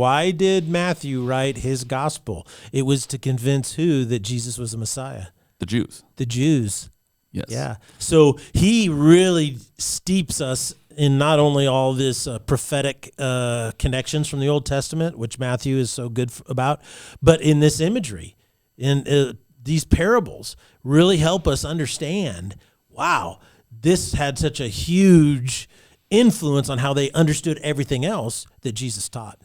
Why did Matthew write his gospel? It was to convince who that Jesus was the Messiah? The Jews. The Jews. Yes. Yeah. So he really steeps us in not only all this prophetic connections from the Old Testament, which Matthew is so good about, but in this imagery. In these parables really help us understand, wow, this had such a huge influence on how they understood everything else that Jesus taught.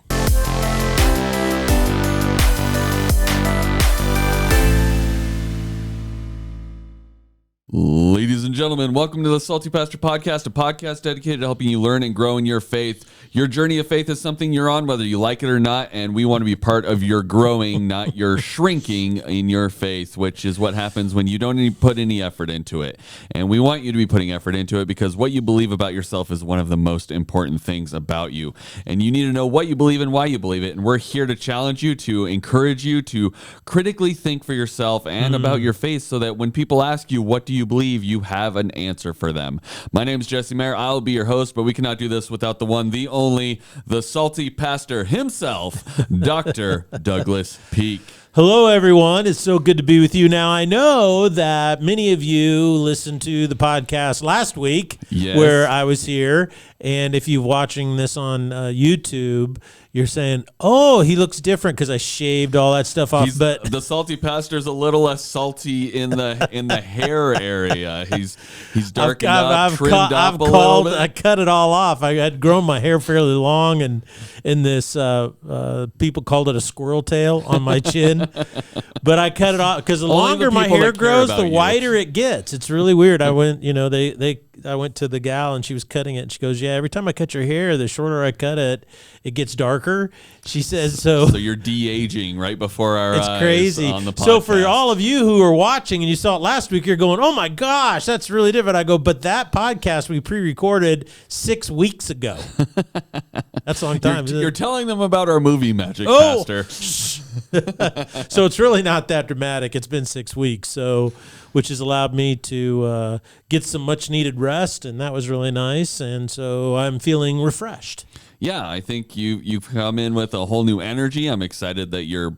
Ladies and gentlemen, welcome to the Salty Pastor Podcast, a podcast dedicated to helping you learn and grow in your faith. Your journey of faith is something you're on, whether you like it or not, and we want to be part of your growing, not your shrinking in your faith, which is what happens when you don't put any effort into it. And we want you to be putting effort into it because what you believe about yourself is one of the most important things about you. And you need to know what you believe and why you believe it. And we're here to challenge you, to encourage you to critically think for yourself and about your faith so that when people ask you, what do you believe, you have an answer for them. My name is Jesse Maher. I'll be your host, but we cannot do this without the one, the only, the salty pastor himself, Dr. Douglas Peake. Hello, everyone. It's so good to be with you. Now, I know that many of you listened to the podcast last week where I was here. And if you're watching this on YouTube, you're saying, oh, he looks different because I shaved all that stuff off. But the salty pastor's a little less salty in the hair area. He's darkened up, trimmed up a little bit. I cut it all off. I had grown my hair fairly long, and in this, people called it a squirrel tail on my chin. But I cut it off because the longer my hair grows, the whiter it gets. It's really weird. I went, I went to the gal and she was cutting it, and she goes, yeah, every time I cut your hair, the shorter I cut it, it gets darker. She says so. So you're de-aging right before our eyes. It's crazy. On the podcast. So for all of you who are watching and you saw it last week, you're going, oh my gosh, that's really different. I go, but that podcast we pre-recorded 6 weeks ago. That's a long time. You're telling them about our movie magic, Pastor. So it's really not that dramatic. It's been 6 weeks, which has allowed me to get some much needed rest, and that was really nice. And so I'm feeling refreshed. Yeah, I think you've come in with a whole new energy. I'm excited that you're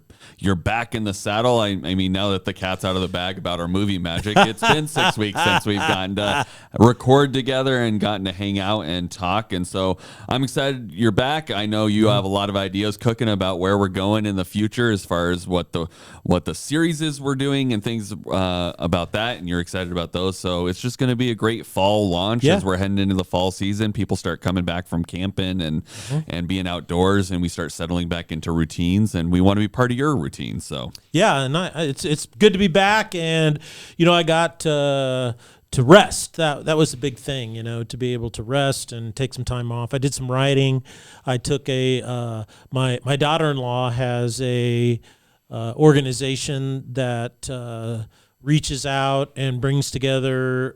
back in the saddle. I mean, now that the cat's out of the bag about our movie magic, it's been 6 weeks since we've gotten to record together and gotten to hang out and talk. And so I'm excited you're back. I know you have a lot of ideas cooking about where we're going in the future as far as what the series is we're doing and things about that. And you're excited about those. So it's just going to be a great fall launch as we're heading into the fall season. People start coming back from camping and being outdoors, and we start settling back into routines. And we want to be part of your routine. So yeah, and it's good to be back, and I got to rest. That was a big thing, to be able to rest and take some time off. I did some writing. I took my daughter-in-law has a organization that reaches out and brings together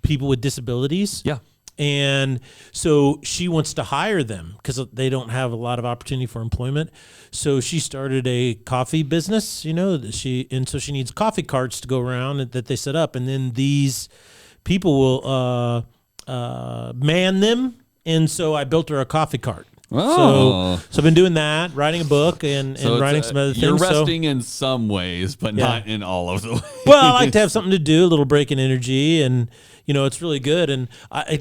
people with disabilities. Yeah. And so she wants to hire them because they don't have a lot of opportunity for employment. So she started a coffee business, so she needs coffee carts to go around that they set up. And then these people will man them. And so I built her a coffee cart. Oh. So I've been doing that, writing a book and writing some other things. You're resting in some ways, but not in all of the ways. Well, I like to have something to do, a little break in energy, and it's really good. And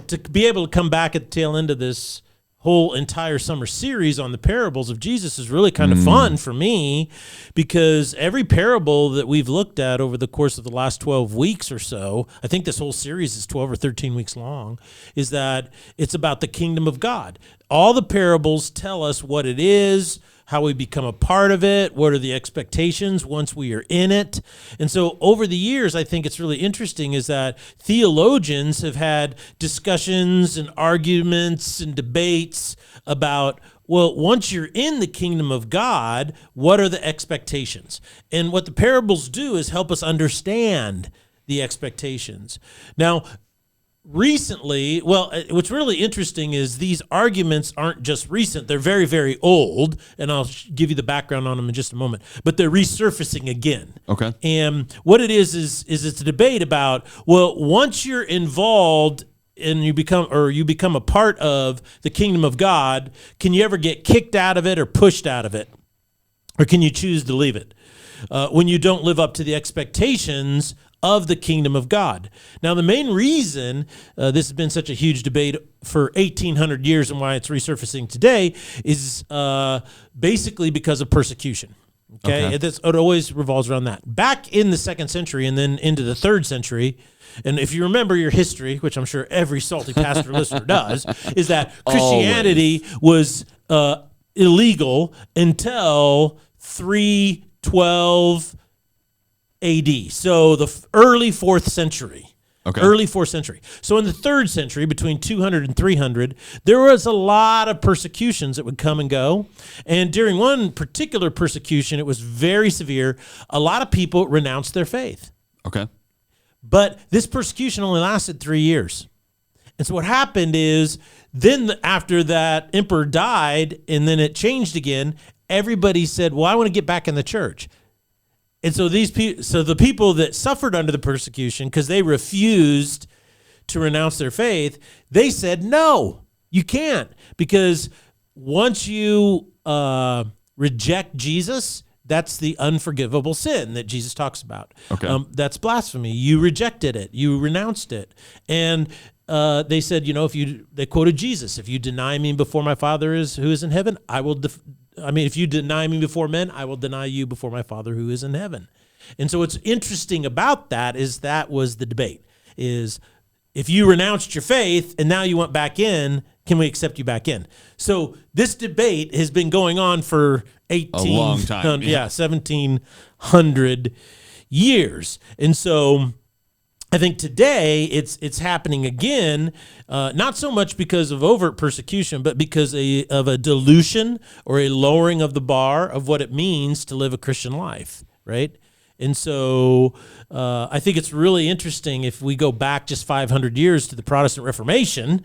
to be able to come back at the tail end of this whole entire summer series on the parables of Jesus is really kind of fun for me, because every parable that we've looked at over the course of the last 12 weeks or so, I think this whole series is 12 or 13 weeks long, is that it's about the kingdom of God. All the parables tell us what it is, how we become a part of it, what are the expectations once we are in it. And so over the years, I think it's really interesting is that theologians have had discussions and arguments and debates about, well, once you're in the kingdom of God, what are the expectations? And what the parables do is help us understand the expectations. Now, recently, what's really interesting is these arguments aren't just recent. They're very, very old, and I'll give you the background on them in just a moment. But they're resurfacing again. Okay. And what it is it's a debate about, well, once you're involved and you become a part of the kingdom of God, can you ever get kicked out of it or pushed out of it? Or can you choose to leave it when you don't live up to the expectations of the kingdom of God? Now, the main reason this has been such a huge debate for 1,800 years and why it's resurfacing today is basically because of persecution. Okay. It always revolves around that. Back in the 2nd century and then into the 3rd century, and if you remember your history, which I'm sure every salty pastor listener does, is that Christianity was illegal until 312 AD. So the early 4th century. Okay. Early 4th century. So in the 3rd century, between 200 and 300, there was a lot of persecutions that would come and go. And during one particular persecution, it was very severe. A lot of people renounced their faith. Okay. But this persecution only lasted 3 years. And so what happened is then after that emperor died and then it changed again, everybody said, well, I want to get back in the church. And so the people that suffered under the persecution, because they refused to renounce their faith, they said, no, you can't. Because once you reject Jesus, that's the unforgivable sin that Jesus talks about. Okay. That's blasphemy. You rejected it. You renounced it. And they said, they quoted Jesus, if you deny me before my Father who is in heaven, if you deny me before men, I will deny you before my Father who is in heaven. And so what's interesting about that is that was the debate, is if you renounced your faith and now you went back in, can we accept you back in? So this debate has been going on for a long time. 1,700 years. And so I think today it's happening again, not so much because of overt persecution, but because of a dilution or a lowering of the bar of what it means to live a Christian life, right? And so I think it's really interesting if we go back just 500 years to the Protestant Reformation,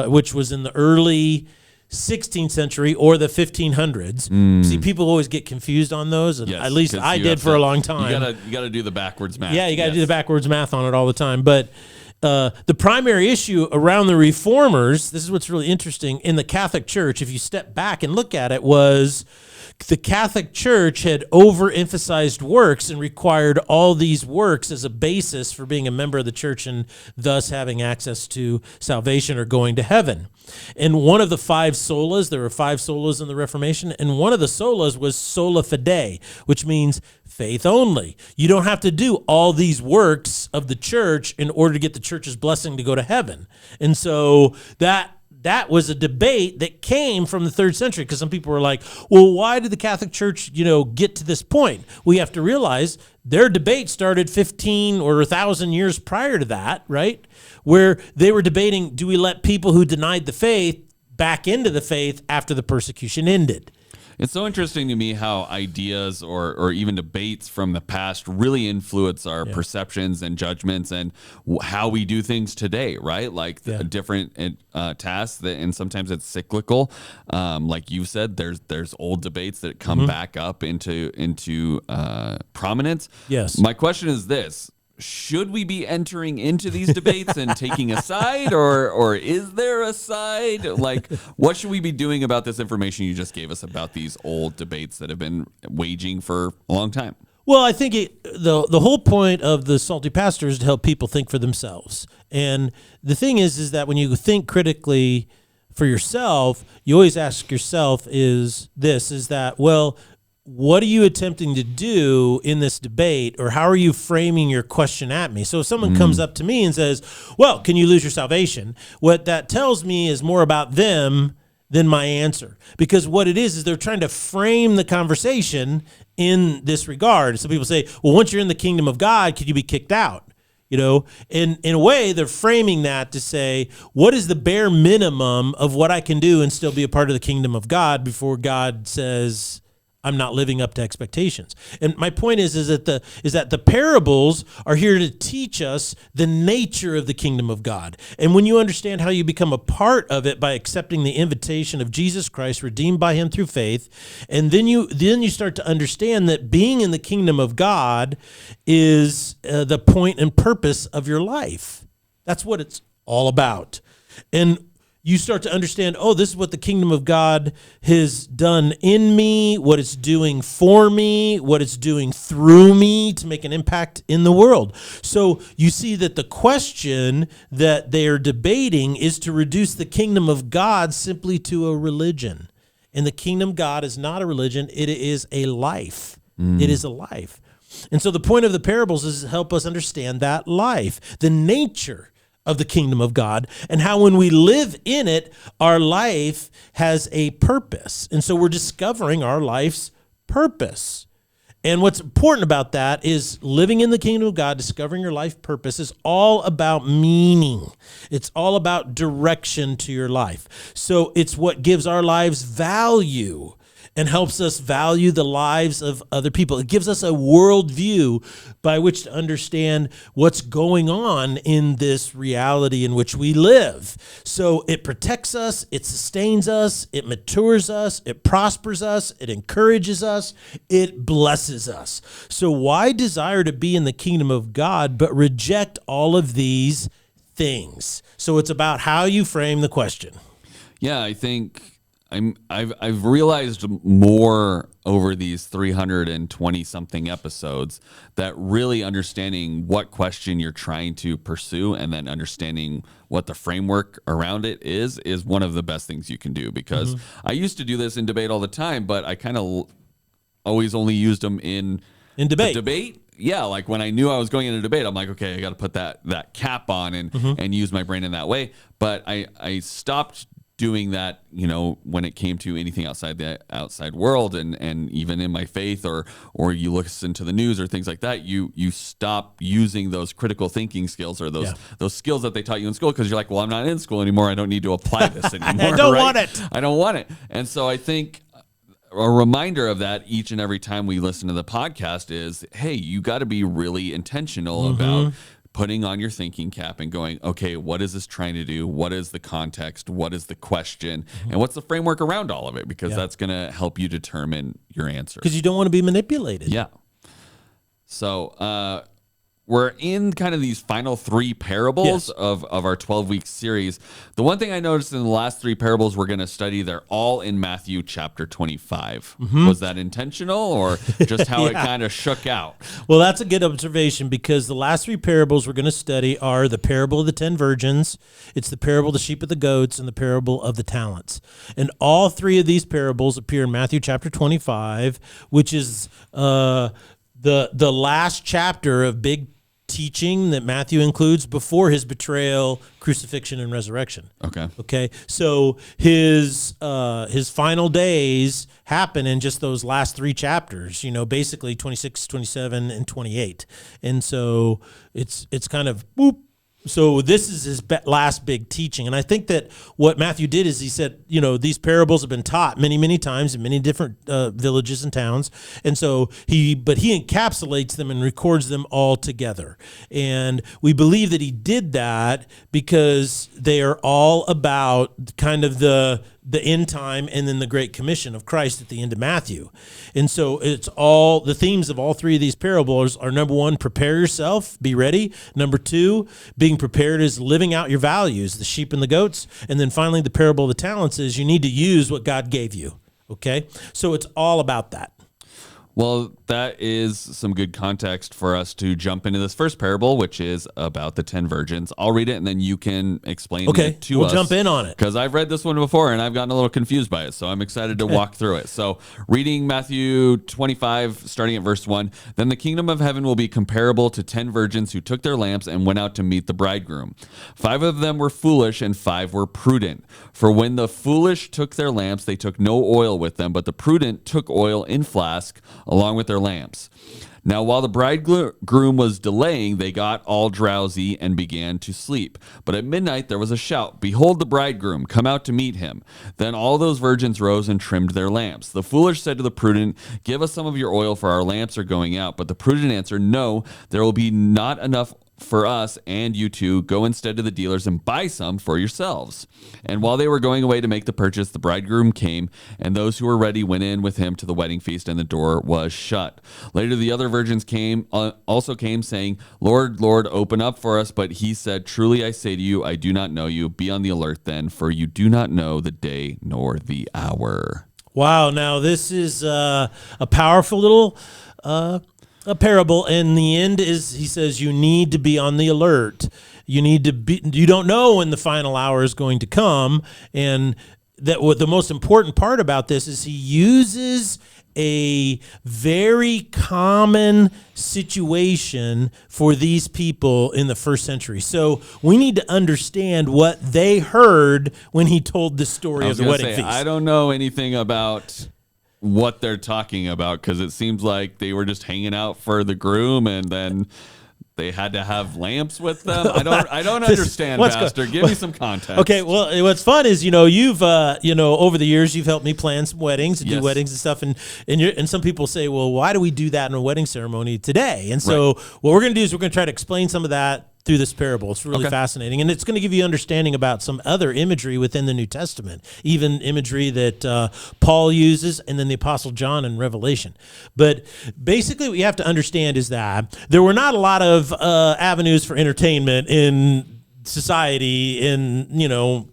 which was in the early 16th century or the 1500s. See, people always get confused on those, and Yes, at least I did for a long time. You gotta do the backwards math. Yeah, you got to do the backwards math on it all the time. But the primary issue around the reformers, this is what's really interesting, in the Catholic Church, if you step back and look at it, was the Catholic Church had overemphasized works and required all these works as a basis for being a member of the church and thus having access to salvation or going to heaven. And one of the 5 solas, there were 5 solas in the Reformation, and one of the solas was sola fide, which means faith only. You don't have to do all these works of the church in order to get the church's blessing to go to heaven. And so that was a debate that came from the 3rd century, because some people were like, well, why did the Catholic Church, get to this point? We have to realize their debate started 15 or 1,000 years prior to that, right? Where they were debating, do we let people who denied the faith back into the faith after the persecution ended? It's so interesting to me how ideas or even debates from the past really influence our perceptions and judgments and how we do things today, right? Like the different tasks, and sometimes it's cyclical. Like you said, there's old debates that come back up into prominence. Yes. My question is this. Should we be entering into these debates and taking a side, or is there a side? Like, what should we be doing about this information you just gave us about these old debates that have been waging for a long time? Well, I think the whole point of the Salty Pastor is to help people think for themselves. And the thing is that when you think critically for yourself, you always ask yourself what are you attempting to do in this debate, or how are you framing your question at me? So if someone comes up to me and says, well, can you lose your salvation? What that tells me is more about them than my answer. Because what it is they're trying to frame the conversation in this regard. Some people say, well, once you're in the kingdom of God, could you be kicked out? In a way, they're framing that to say, what is the bare minimum of what I can do and still be a part of the kingdom of God before God says, I'm not living up to expectations. And my point is that the parables are here to teach us the nature of the kingdom of God. And when you understand how you become a part of it by accepting the invitation of Jesus Christ, redeemed by him through faith, and then you start to understand that being in the kingdom of God is the point and purpose of your life. That's what it's all about. And you start to understand, oh, this is what the kingdom of God has done in me, what it's doing for me, what it's doing through me to make an impact in the world. So you see that the question that they are debating is to reduce the kingdom of God simply to a religion. And the kingdom of God is not a religion, it is a life. It is a life. And so the point of the parables is to help us understand that life, the nature of the kingdom of God, and how when we live in it, our life has a purpose. And so we're discovering our life's purpose. And what's important about that is living in the kingdom of God, discovering your life purpose is all about meaning. It's all about direction to your life. So it's what gives our lives value and helps us value the lives of other people. It gives us a worldview by which to understand what's going on in this reality in which we live. So it protects us, it sustains us, it matures us, it prospers us, it encourages us, it blesses us. So why desire to be in the kingdom of God but reject all of these things? So it's about how you frame the question. Yeah, I think I've realized more over these 320 something episodes that really understanding what question you're trying to pursue and then understanding what the framework around it is one of the best things you can do, because I used to do this in debate all the time, but I kind of always only used them in debate. Yeah, like when I knew I was going into debate, I'm like, okay, I got to put that cap on and use my brain in that way. But I stopped doing that, when it came to anything outside the outside world, and even in my faith, or you listen to the news or things like that, you stop using those critical thinking skills or those skills that they taught you in school, because you're like, well, I'm not in school anymore. I don't need to apply this anymore. I don't want it. I don't want it. And so I think a reminder of that each and every time we listen to the podcast is, hey, you got to be really intentional about putting on your thinking cap and going, okay, what is this trying to do? What is the context? What is the question? And what's the framework around all of it? Because that's going to help you determine your answer. Because you don't want to be manipulated. Yeah. So we're in kind of these final three parables of our 12-week series. The one thing I noticed in the last three parables we're going to study, they're all in Matthew chapter 25. Was that intentional, or just how it kind of shook out? Well, that's a good observation, because the last three parables we're going to study are the parable of the 10 virgins, it's the parable of the sheep and the goats, and the parable of the talents. And all three of these parables appear in Matthew chapter 25, which is the last chapter of big teaching that Matthew includes before his betrayal, crucifixion, and resurrection. Okay. So his final days happen in just those last three chapters, basically 26, 27, and 28. And so it's kind of boop. So this is his last big teaching. And I think that what Matthew did is he said, these parables have been taught many, many times in many different villages and towns. And so he encapsulates them and records them all together. And we believe that he did that because they are all about kind of the end time and then the Great Commission of Christ at the end of Matthew. And so it's all the themes of all three of these parables are: number one, prepare yourself, be ready; number two, being prepared is living out your values, the sheep and the goats; and then finally the parable of the talents is you need to use what God gave you. Okay, so it's all about that. Well, that is some good context for us to jump into this first parable, which is about the 10 virgins. I'll read it, and then you can explain it to us. We'll jump in on it. Because I've read this one before, and I've gotten a little confused by it, so I'm excited to walk through it. So reading Matthew 25, starting at verse 1, "Then the kingdom of heaven will be comparable to 10 virgins who took their lamps and went out to meet the bridegroom. 5 of them were foolish, and 5 were prudent. For when the foolish took their lamps, they took no oil with them, but the prudent took oil in flask along with their lamps. Now, while the bridegroom was delaying, they got all drowsy and began to sleep. But at midnight there was a shout, 'Behold the bridegroom, come out to meet him.' Then all those virgins rose and trimmed their lamps. The foolish said to the prudent, 'Give us some of your oil, for our lamps are going out.' But the prudent answered, 'No, there will be not enough for us, and you two go instead to the dealers and buy some for yourselves. And while they were going away to make the purchase, the bridegroom came, and those who were ready went in with him to the wedding feast, and the door was shut. Later the other virgins also came, saying, Lord, Lord, open up for us. But he said, Truly I say to you, I do not know you. Be on the alert then, for you do not know the day nor the hour. Wow. Now this is a powerful little a parable, and the end is, he says, you need to be on the alert. You need to be, you don't know when the final hour is going to come. And that what the most important part about this is he uses a very common situation for these people in the first century. So we need to understand what they heard when he told the story of the wedding feast. I don't know anything about what they're talking about, because it seems like they were just hanging out for the groom, and then they had to have lamps with them. I don't understand, Pastor. Give me some context. Okay, well, what's fun is, you've over the years you've helped me plan some weddings and do weddings and stuff, and some people say, well, why do we do that in a wedding ceremony today? And so what we're going to do is we're going to try to explain some of that through this parable. It's really fascinating, and it's going to give you understanding about some other imagery within the New Testament, even imagery that Paul uses, and then the Apostle John in Revelation. But basically what you have to understand is that there were not a lot of avenues for entertainment in society in,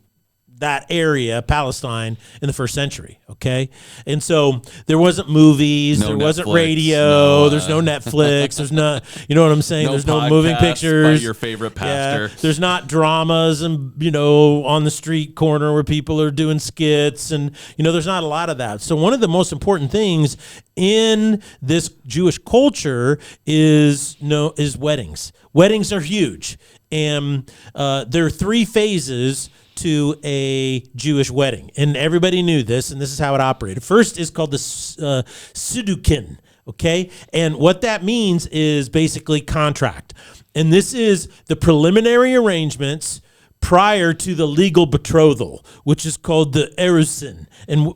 that area, Palestine, in the first century, okay? And so there wasn't movies, there wasn't radio, there's no Netflix, there's not, you know what I'm saying? There's no moving pictures. By your favorite pastor. Yeah, there's not dramas and, on the street corner where people are doing skits, and, there's not a lot of that. So one of the most important things in this Jewish culture is weddings. Weddings are huge, and there are three phases to a Jewish wedding, and everybody knew this, and this is how it operated. First is called the Sudukin, okay? And what that means is basically contract. And this is the preliminary arrangements prior to the legal betrothal, which is called the erusin. And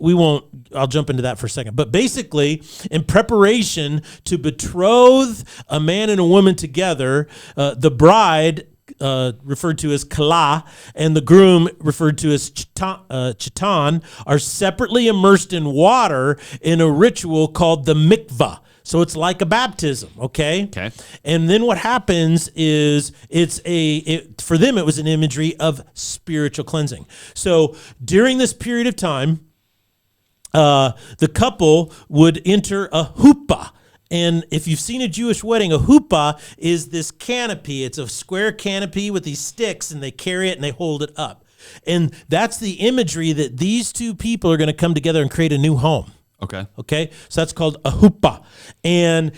I'll jump into that for a second. But basically, in preparation to betroth a man and a woman together, the bride, referred to as kala, and the groom, referred to as chitan, are separately immersed in water in a ritual called the mikvah. So it's like a baptism, okay? Okay. And then what happens is for them it was an imagery of spiritual cleansing. So during this period of time, the couple would enter a huppah. And if you've seen a Jewish wedding, a huppah is this canopy. It's a square canopy with these sticks, and they carry it and they hold it up. And that's the imagery that these two people are going to come together and create a new home. Okay. So that's called a huppah. And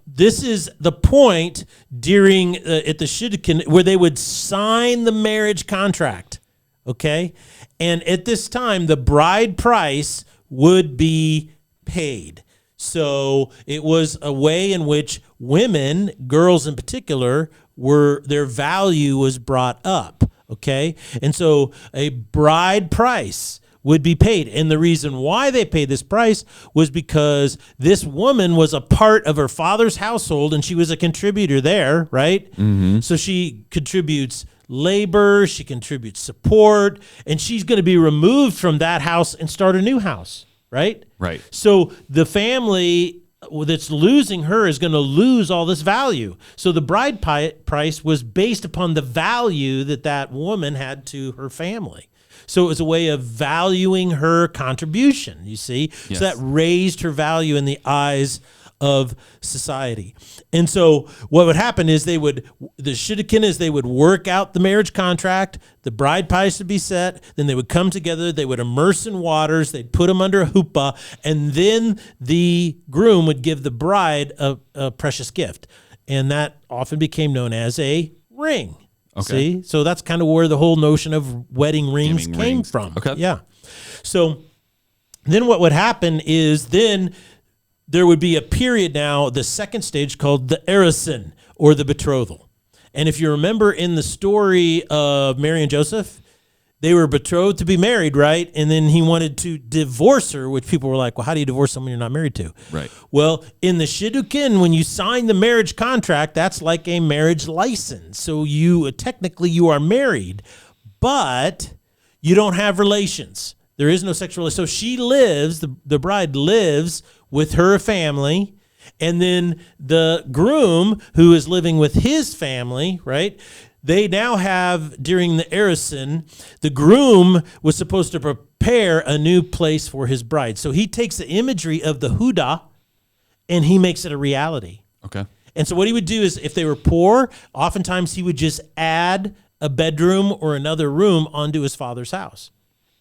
this is the point during at the Shidduchin where they would sign the marriage contract. Okay. And at this time, the bride price would be paid. So it was a way in which women, girls in particular, their value was brought up, okay? And so a bride price would be paid. And the reason why they paid this price was because this woman was a part of her father's household, and she was a contributor there, right? Mm-hmm. So she contributes labor, she contributes support, and she's going to be removed from that house and start a new house. Right? Right. So the family that's losing her is going to lose all this value. So the bride price was based upon the value that woman had to her family. So it was a way of valuing her contribution, you see? Yes. So that raised her value in the eyes of society. And so what would happen is the shidduchin is they would work out the marriage contract, the bride price would be set, then they would come together, they would immerse in waters, they'd put them under a huppah, and then the groom would give the bride a precious gift. And that often became known as a ring. Okay. See? So that's kind of where the whole notion of wedding rings came from. Okay. Yeah. So then what would happen is there would be a period now, the second stage, called the erusin, or the betrothal. And if you remember in the story of Mary and Joseph, they were betrothed to be married, right? And then he wanted to divorce her, which people were like, well, how do you divorce someone you're not married to? Right. Well, in the Shidduchin, when you sign the marriage contract, that's like a marriage license. So technically you are married, but you don't have relations. There is no sexual. So she lives, the bride lives with her family, and then the groom, who is living with his family, right? They now have, during the Erison, the groom was supposed to prepare a new place for his bride. So he takes the imagery of the Huda and he makes it a reality. Okay. And so what he would do is, if they were poor, oftentimes he would just add a bedroom or another room onto his father's house.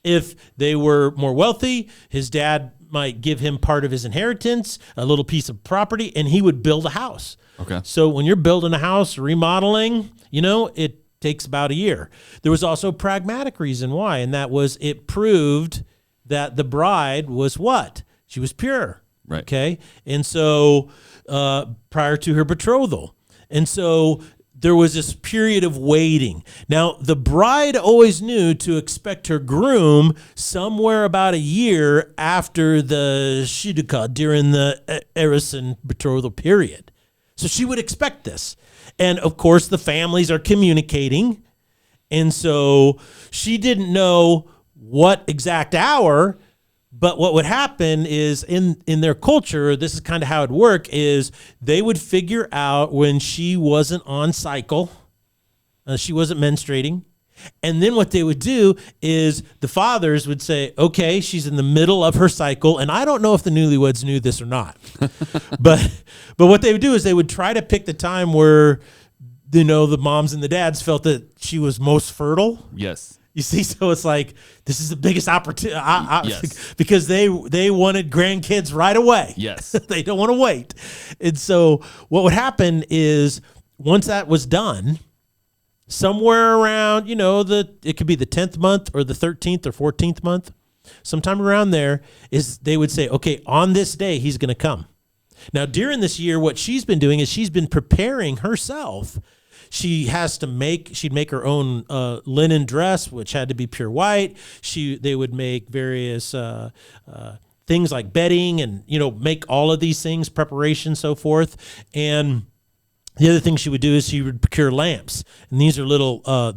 If they were more wealthy, his dad might give him part of his inheritance, a little piece of property, and he would build a house. Okay. So when you're building a house, remodeling, it takes about a year. There was also a pragmatic reason why, and that was it proved that the bride was what? She was pure. Right. Okay. And so prior to her betrothal. And so there was this period of waiting. Now, the bride always knew to expect her groom somewhere about a year after the Shidducha, during the Erison betrothal period. So she would expect this. And, of course, the families are communicating. And so she didn't know what exact hour. But what would happen is in their culture, this is kind of how it would work, is they would figure out when she wasn't on cycle, she wasn't menstruating. And then what they would do is the fathers would say, okay, she's in the middle of her cycle. And I don't know if the newlyweds knew this or not. but what they would do is they would try to pick the time where, the moms and the dads felt that she was most fertile. Yes. You see, so it's like, this is the biggest opportunity Yes. because they wanted grandkids right away. Yes. They don't want to wait. And so what would happen is once that was done, somewhere around, it could be the 10th month or the 13th or 14th month, sometime around there, is they would say, okay, on this day, he's going to come. Now, during this year, what she's been doing is she's been preparing herself. She'd make her own linen dress, which had to be pure white. They would make various things like bedding and, make all of these things, preparation, so forth. And the other thing she would do is she would procure lamps. And these are they're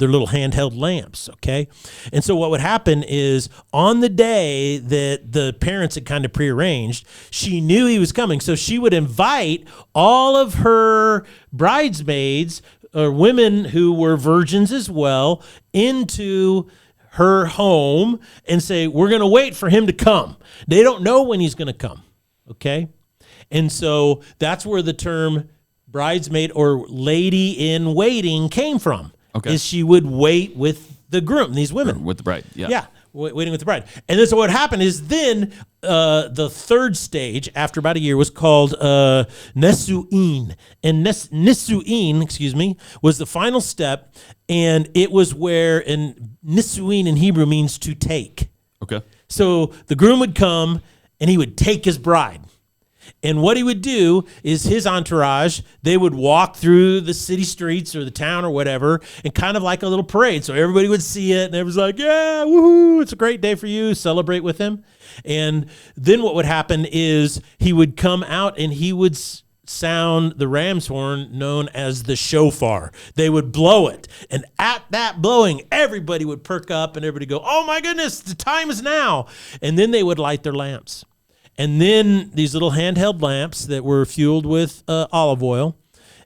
little handheld lamps, okay? And so what would happen is on the day that the parents had kind of prearranged, she knew he was coming. So she would invite all of her bridesmaids, or women who were virgins as well, into her home and say, we're going to wait for him to come. They don't know when he's going to come, okay? And so that's where the term bridesmaid or lady in waiting came from. Okay. Is she would wait with the groom, these women. With the bride, yeah. Yeah, waiting with the bride. And then so what happened is then the third stage after about a year was called Nesu'in. And Nisu'in, was the final step. And it was where, and Nisu'in in Hebrew means to take. Okay. So the groom would come and he would take his bride. And what he would do is his entourage, they would walk through the city streets or the town or whatever, and kind of like a little parade. So everybody would see it, and everyone's like, yeah, woohoo, it's a great day for you. Celebrate with him. And then what would happen is he would come out and he would sound the ram's horn known as the shofar. They would blow it. And at that blowing, everybody would perk up and everybody go, oh my goodness, the time is now. And then they would light their lamps. And then these little handheld lamps that were fueled with olive oil,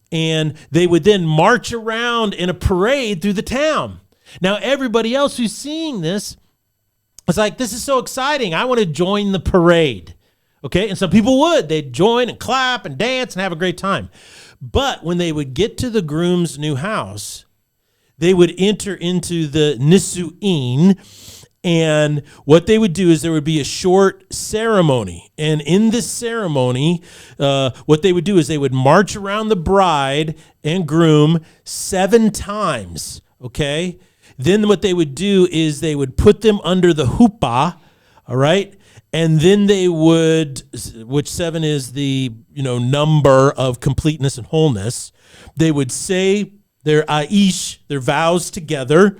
and they would then march around in a parade through the town. Now, everybody else who's seeing this is like, this is so exciting. I want to join the parade. Okay, and some people would. They'd join and clap and dance and have a great time. But when they would get to the groom's new house, they would enter into the Nisu'in. And what they would do is there would be a short ceremony. And in this ceremony, what they would do is they would march around the bride and groom 7 times, okay? Then what they would do is they would put them under the huppah, all right? And then they would, which 7 is the, number of completeness and wholeness, they would say their aish, their vows together.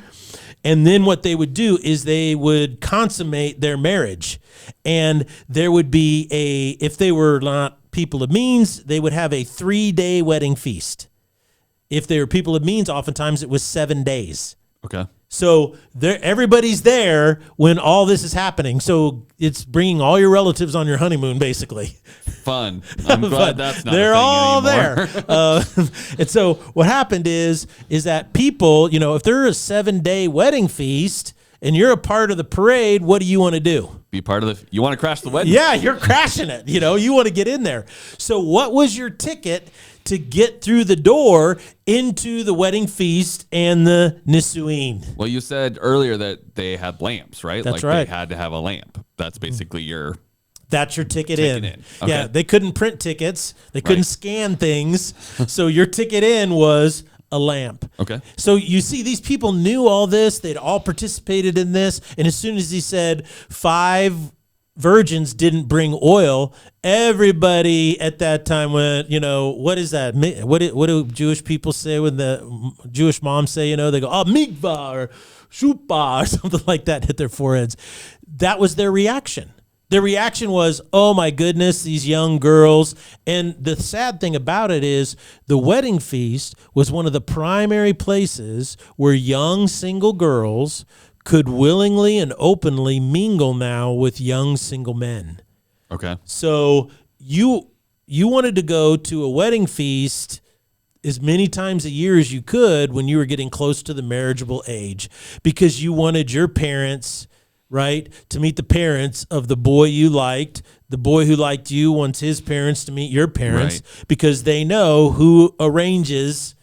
And then what they would do is they would consummate their marriage. And there would be if they were not people of means, they would have a 3-day wedding feast. If they were people of means, oftentimes it was 7 days. Okay. So everybody's there when all this is happening. So it's bringing all your relatives on your honeymoon, basically. Fun. I'm glad that's not They're a thing all anymore. there. And so what happened is that people, if they're a 7-day wedding feast and you're a part of the parade, what do you want to do? Be part of you want to crash the wedding? Yeah, you're crashing it. You want to get in there. So what was your ticket to get through the door into the wedding feast and the Nisuin? Well, you said earlier that they had lamps, right? That's like right. They had to have a lamp. That's basically That's your ticket in. Okay. Yeah, they couldn't print tickets. They couldn't scan things. So your ticket in was a lamp. Okay. So you see, these people knew all this. They'd all participated in this. And as soon as he said 5 virgins didn't bring oil, everybody at that time went, what is that? What do Jewish people say when the Jewish moms say, they go, oh, mikvah or shupa or something like that, hit their foreheads. That was their reaction. Their reaction was, oh my goodness, these young girls. And the sad thing about it is the wedding feast was one of the primary places where young single girls could willingly and openly mingle now with young single men. Okay. So you wanted to go to a wedding feast as many times a year as you could when you were getting close to the marriageable age, because you wanted your parents, right, to meet the parents of the boy you liked. The boy who liked you wants his parents to meet your parents, because they know who arranges,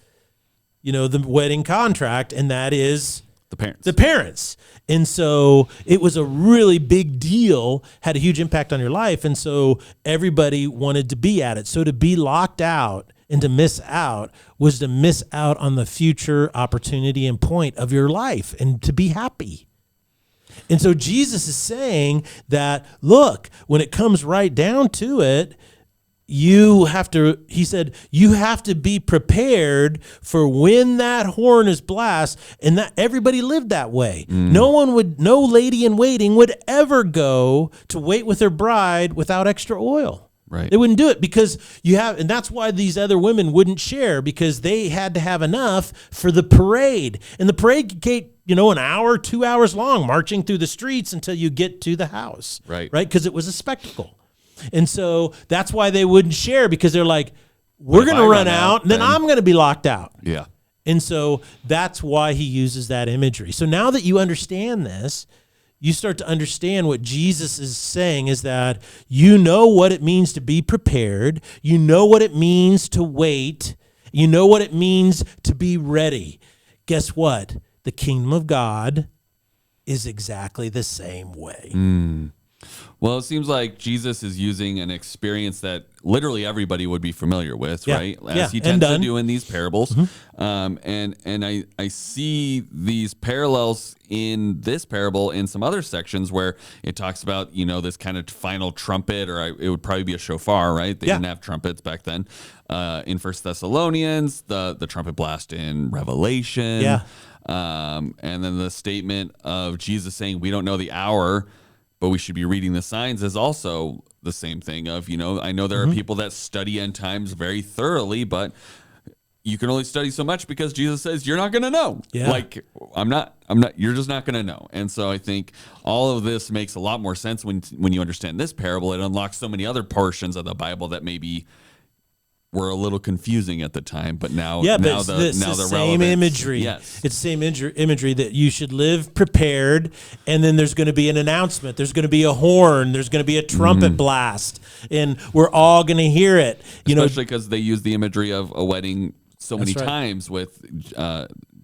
the wedding contract, and that is the parents. And so it was a really big deal, had a huge impact on your life. And so everybody wanted to be at it. So to be locked out and to miss out was to miss out on the future opportunity and point of your life and to be happy. And so Jesus is saying that, look, when it comes right down to it, you have to be prepared for when that horn is blast, and that everybody lived that way. No lady in waiting would ever go to wait with her bride without extra oil. Right. They wouldn't do it because and that's why these other women wouldn't share, because they had to have enough for the parade. And the parade could take, an hour, 2 hours long, marching through the streets until you get to the house. Right. Right. Because it was a spectacle. And so that's why they wouldn't share, because they're like, we're going to run out, and then I'm going to be locked out. Yeah. And so that's why he uses that imagery. So now that you understand this, you start to understand what Jesus is saying is that you know what it means to be prepared. You know what it means to wait. You know what it means to be ready. Guess what? The kingdom of God is exactly the same way. Well, it seems like Jesus is using an experience that literally everybody would be familiar with, right? As he tends to do in these parables. And I see these parallels in this parable in some other sections where it talks about, this kind of final trumpet, or it would probably be a shofar, right? They didn't have trumpets back then. In 1 Thessalonians, the trumpet blast in Revelation. Yeah. And then the statement of Jesus saying, we don't know the hour, but we should be reading the signs, is also the same thing of, I know there are people that study end times very thoroughly, but you can only study so much because Jesus says you're not going to know. Yeah. Like, you're just not going to know. And so I think all of this makes a lot more sense when you understand this parable. It unlocks so many other portions of the Bible that maybe were a little confusing at the time, but now it's the same imagery. Yes, it's the same imagery that you should live prepared, and then there's going to be an announcement. There's going to be a horn. There's going to be a trumpet blast, and we're all going to hear it. Especially because they use the imagery of a wedding so many times with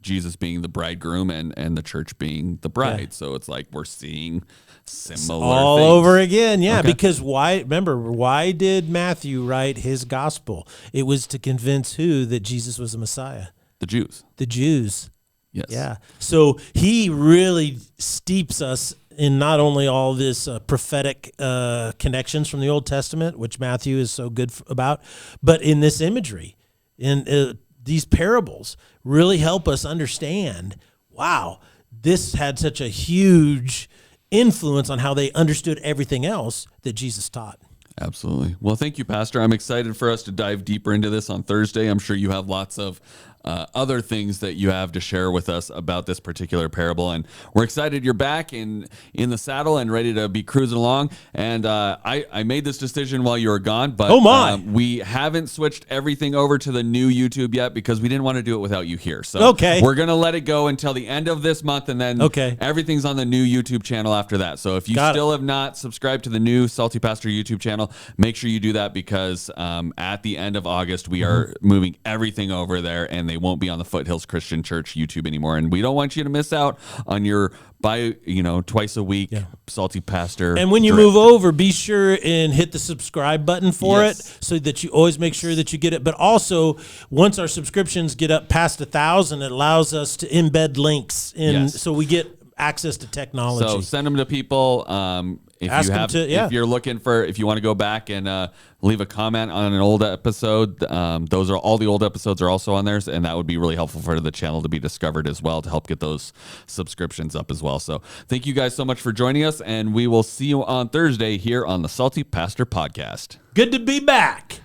Jesus being the bridegroom and the church being the bride. Yeah. So it's like we're seeing similar all things. Over again. Yeah. Okay. Because why did Matthew write his gospel? It was to convince who that Jesus was the Messiah? The Jews. The Jews. Yes. Yeah. So he really steeps us in not only all this prophetic connections from the Old Testament, which Matthew is so good about, but in this imagery, in these parables really help us understand, wow, this had such a huge influence on how they understood everything else that Jesus taught. Absolutely. Well, thank you, Pastor. I'm excited for us to dive deeper into this on Thursday. I'm sure you have lots of other things that you have to share with us about this particular parable, and we're excited you're back in the saddle and ready to be cruising along. And I made this decision while you were gone, but we haven't switched everything over to the new YouTube yet because we didn't want to do it without you here. So we're gonna let it go until the end of this month, and then everything's on the new YouTube channel after that. So if you still have not subscribed to the new Salty Pastor YouTube channel, make sure you do that, because at the end of August we are moving everything over there, and they won't be on the Foothills Christian Church YouTube anymore. And we don't want you to miss out on your twice a week Salty Pastor. And when you move over, be sure and hit the subscribe button for it, so that you always make sure that you get it. But also, once our subscriptions get up past 1,000, it allows us to embed links in, so we get access to technology. So send them to people. If you're looking for, if you want to go back and leave a comment on an old episode, those are all the old episodes are also on there, and that would be really helpful for the channel to be discovered as well, to help get those subscriptions up as well. So thank you guys so much for joining us, and we will see you on Thursday here on the Salty Pastor Podcast. Good to be back.